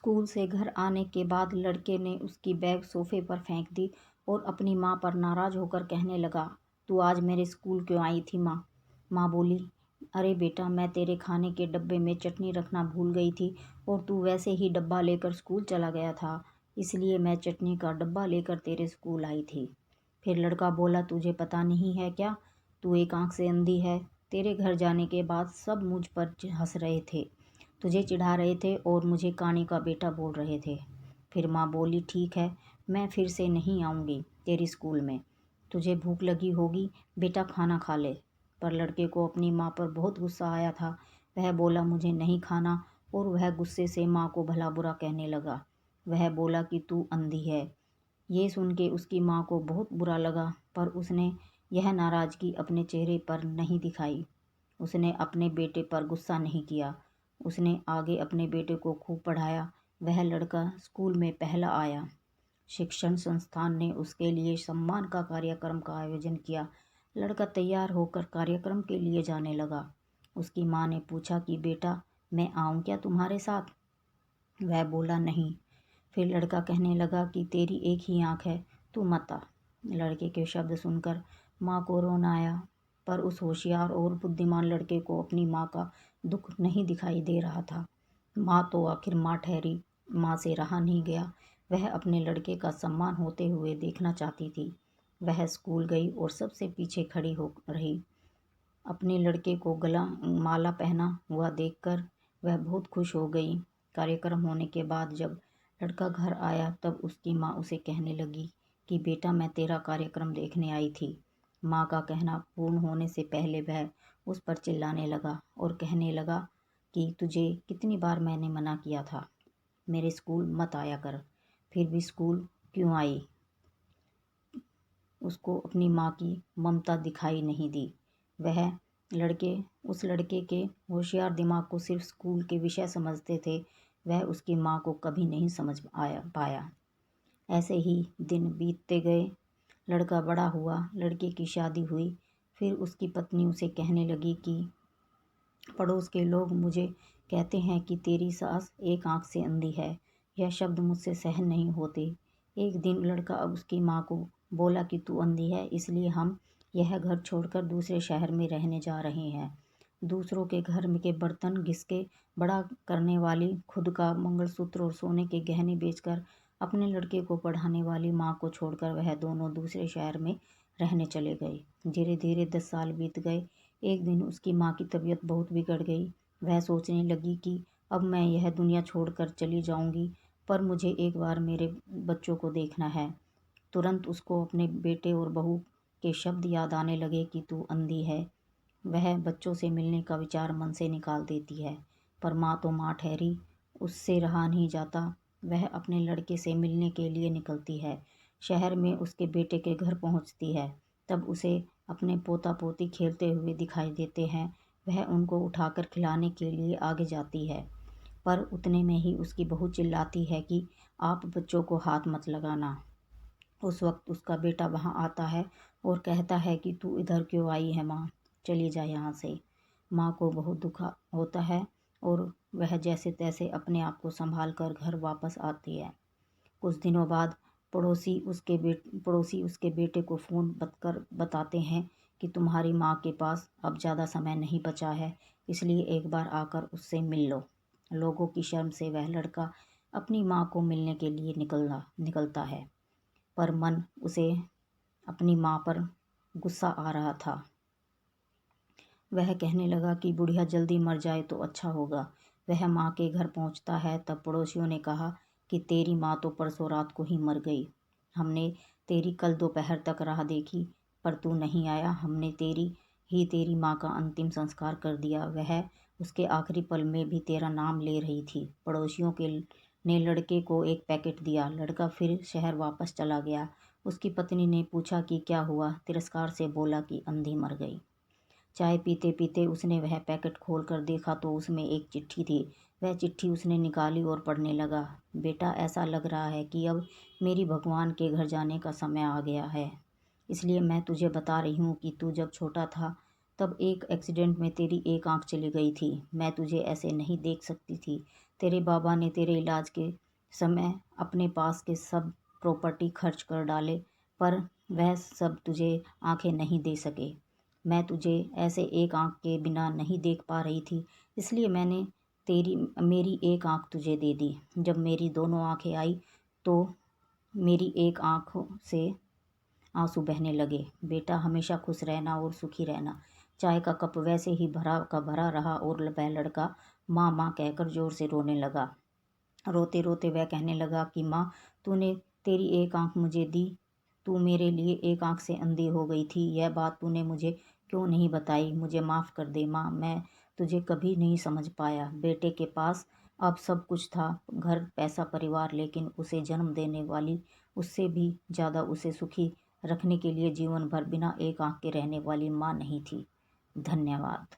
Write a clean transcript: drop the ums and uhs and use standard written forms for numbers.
School से घर आने के बाद लड़के ने उसकी बैग सोफे पर फेंक दी और अपनी माँ पर नाराज होकर कहने लगा, तू आज मेरे स्कूल क्यों आई थी माँ? माँ बोली, अरे बेटा, मैं तेरे खाने के डब्बे में चटनी रखना भूल गई थी और तू वैसे ही डब्बा लेकर स्कूल चला गया था, इसलिए मैं चटनी का डब्बा लेकर तेरे स्कूल आई थी। फिर लड़का बोला, तुझे पता नहीं है क्या? तू एक आंख से अंधी है। तेरे घर जाने के बाद सब मुझ पर हंस रहे थे, तुझे चिढ़ा रहे थे और मुझे कानी का बेटा बोल रहे थे। फिर माँ बोली, ठीक है, मैं फिर से नहीं आऊँगी तेरी स्कूल में। तुझे भूख लगी होगी, बेटा खाना खा ले। पर लड़के को अपनी माँ पर बहुत गुस्सा आया था। वह बोला, मुझे नहीं खाना, और वह गुस्से से माँ को भला बुरा कहने लगा। वह बोला कि तू अंधी है। ये सुन के उसकी माँ को बहुत बुरा लगा, पर उसने यह नाराज़गी अपने चेहरे पर नहीं दिखाई। उसने अपने बेटे पर गुस्सा नहीं किया। उसने आगे अपने बेटे को खूब पढ़ाया। वह लड़का स्कूल में पहला आया। शिक्षण संस्थान ने उसके लिए सम्मान का कार्यक्रम का आयोजन किया। लड़का तैयार होकर कार्यक्रम के लिए जाने लगा। उसकी माँ ने पूछा कि बेटा, मैं आऊँ क्या तुम्हारे साथ? वह बोला, नहीं। फिर लड़का कहने लगा कि तेरी एक ही आँख है, तू मत आ। लड़के के शब्द सुनकर माँ को रोना आया, पर उस होशियार और बुद्धिमान लड़के को अपनी माँ का दुख नहीं दिखाई दे रहा था। माँ तो आखिर माँ ठहरी। माँ से रहा नहीं गया। वह अपने लड़के का सम्मान होते हुए देखना चाहती थी। वह स्कूल गई और सबसे पीछे खड़ी हो रही। अपने लड़के को गला माला पहना हुआ देखकर वह बहुत खुश हो गई। कार्यक्रम होने के बाद जब लड़का घर आया तब उसकी माँ उसे कहने लगी कि बेटा, मैं तेरा कार्यक्रम देखने आई थी। माँ का कहना पूर्ण होने से पहले वह उस पर चिल्लाने लगा और कहने लगा कि तुझे कितनी बार मैंने मना किया था, मेरे स्कूल मत आया कर, फिर भी स्कूल क्यों आई? उसको अपनी माँ की ममता दिखाई नहीं दी। वह उस लड़के के होशियार दिमाग को सिर्फ स्कूल के विषय समझते थे। वह उसकी माँ को कभी नहीं समझ पाया। ऐसे ही दिन बीतते गए। लड़का बड़ा हुआ, लड़के की शादी हुई। फिर उसकी पत्नी उसे कहने लगी कि पड़ोस के लोग मुझे कहते हैं कि तेरी सास एक आंख से अंधी है। यह शब्द मुझसे सहन नहीं होते। एक दिन लड़का अब उसकी माँ को बोला कि तू अंधी है, इसलिए हम यह घर छोड़कर दूसरे शहर में रहने जा रहे हैं। दूसरों के घर में के बर्तन घिस के बड़ा करने वाली, खुद का मंगलसूत्र और सोने के गहने बेचकर अपने लड़के को पढ़ाने वाली माँ को छोड़कर वह दोनों दूसरे शहर में रहने चले गए। धीरे धीरे 10 साल बीत गए। एक दिन उसकी माँ की तबीयत बहुत बिगड़ गई। वह सोचने लगी कि अब मैं यह दुनिया छोड़कर चली जाऊंगी, पर मुझे एक बार मेरे बच्चों को देखना है। तुरंत उसको अपने बेटे और बहू के शब्द याद आने लगे कि तू अंधी है। वह बच्चों से मिलने का विचार मन से निकाल देती है, पर माँ तो माँ ठहरी। उससे रहा नहीं जाता। वह अपने लड़के से मिलने के लिए निकलती है। शहर में उसके बेटे के घर पहुंचती है। तब उसे अपने पोता पोती खेलते हुए दिखाई देते हैं। वह उनको उठाकर खिलाने के लिए आगे जाती है, पर उतने में ही उसकी बहू चिल्लाती है कि आप बच्चों को हाथ मत लगाना। उस वक्त उसका बेटा वहाँ आता है और कहता है कि तू इधर क्यों आई है माँ, चली जा यहाँ से। माँ को बहुत दुख होता है और वह जैसे तैसे अपने आप को संभाल कर घर वापस आती है। कुछ दिनों बाद पड़ोसी उसके बेटे को फ़ोन कर बताते हैं कि तुम्हारी माँ के पास अब ज़्यादा समय नहीं बचा है, इसलिए एक बार आकर उससे मिल लो। लोगों की शर्म से वह लड़का अपनी माँ को मिलने के लिए निकलता है, पर मन उसे अपनी माँ पर गुस्सा आ रहा था। वह कहने लगा कि बुढ़िया जल्दी मर जाए तो अच्छा होगा। वह माँ के घर पहुँचता है तब पड़ोसियों ने कहा कि तेरी माँ तो परसों रात को ही मर गई। हमने तेरी कल दोपहर तक राह देखी, पर तू नहीं आया। हमने तेरी माँ का अंतिम संस्कार कर दिया। वह उसके आखिरी पल में भी तेरा नाम ले रही थी। पड़ोसियों के ने लड़के को एक पैकेट दिया। लड़का फिर शहर वापस चला गया। उसकी पत्नी ने पूछा कि क्या हुआ? तिरस्कार से बोला कि अंधी मर गई। चाय पीते पीते उसने वह पैकेट खोल कर देखा तो उसमें एक चिट्ठी थी। वह चिट्ठी उसने निकाली और पढ़ने लगा। बेटा, ऐसा लग रहा है कि अब मेरी भगवान के घर जाने का समय आ गया है, इसलिए मैं तुझे बता रही हूँ कि तू जब छोटा था तब एक एक्सीडेंट में तेरी एक आंख चली गई थी। मैं तुझे ऐसे नहीं देख सकती थी। तेरे बाबा ने तेरे इलाज के समय अपने पास के सब प्रॉपर्टी खर्च कर डाले, पर वह सब तुझे आंखें नहीं दे सके। मैं तुझे ऐसे एक आंख के बिना नहीं देख पा रही थी, इसलिए मैंने मेरी एक आंख तुझे दे दी। जब मेरी दोनों आंखें आई तो मेरी एक आंख से आंसू बहने लगे। बेटा, हमेशा खुश रहना और सुखी रहना। चाय का कप वैसे ही भरा का भरा रहा और वह लड़का माँ माँ कहकर जोर से रोने लगा। रोते रोते वह कहने लगा कि माँ, तूने तेरी एक आंख मुझे दी, तू मेरे लिए एक आंख से अंधी हो गई थी। यह बात तूने मुझे क्यों नहीं बताई? मुझे माफ़ कर दे माँ, मैं तुझे कभी नहीं समझ पाया। बेटे के पास अब सब कुछ था, घर, पैसा, परिवार, लेकिन उसे जन्म देने वाली, उससे भी ज़्यादा उसे सुखी रखने के लिए जीवन भर बिना एक आंख के रहने वाली माँ नहीं थी। धन्यवाद।